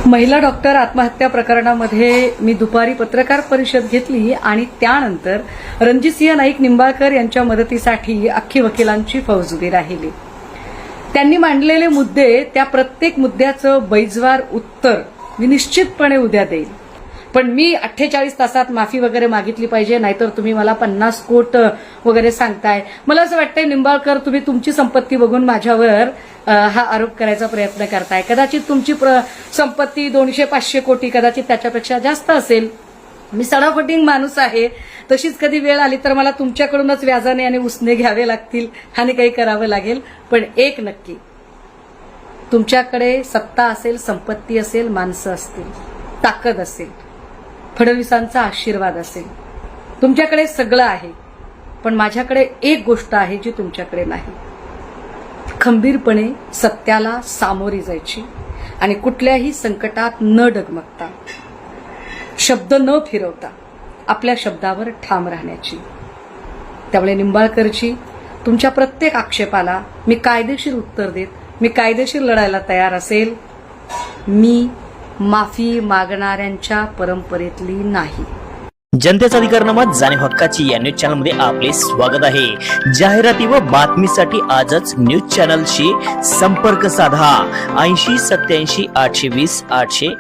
महिला डॉक्टर आत्महत्या प्रकरणामध्ये मी दुपारी पत्रकार परिषद घेतली आणि त्यानंतर रणजितसिंह नाईक निंबाळकर यांच्या मदतीसाठी अख्खी वकिलांची फौज उभी राहिली। त्यांनी मांडलेले मुद्दे, त्या प्रत्येक मुद्द्याचं बैजवार उत्तर मी निश्चितपणे उद्या देईल। पण मी 48 तासात माफी वगैरे मागितली पाहिजे, नाहीतर तुम्ही मला 50 कोट वगैरे सांगताय। मला असं वाटतंय निंबाळकर, तुम्ही तुमची संपत्ती बघून माझ्यावर हा आरोप करायचा प्रयत्न करताय। कदाचित तुमची संपत्ती 200-500 कोटी, कदाचित त्याच्यापेक्षा जास्त असेल। मी सडाफटिंग माणूस आहे, तशीच कधी वेळ आली तर मला तुमच्याकडूनच व्याजाने आणि उसने घ्यावे लागतील आणि काही करावं लागेल। पण एक नक्की, तुमच्याकडे सत्ता असेल, संपत्ती असेल, माणसं असतील, ताकद असेल, फडणवीसांचा आशीर्वाद असेल, तुमच्याकडे सगळं आहे। पण माझ्याकडे एक गोष्ट आहे जी तुमच्याकडे नाही, खंबीरपणे सत्याला सामोरी जायची आणि कुठल्याही संकटात न डगमगता, शब्द न फिरवता आपल्या शब्दावर ठाम राहण्याची। त्यामुळे निंबाळकरची तुमच्या प्रत्येक आक्षेपाला मी कायदेशीर उत्तर देत, मी कायदेशीर लढायला तयार असेल। मी माफी मागणाऱ्यांच्या परंपरेतली नाही। जनतेचा अधिकारनामा जाणीव हक्काची या न्यूज चॅनलमध्ये आपले स्वागत आहे। जाहिराती व बातमीसाठी आजच न्यूज चॅनलशी संपर्क साधा 80 87 820 897।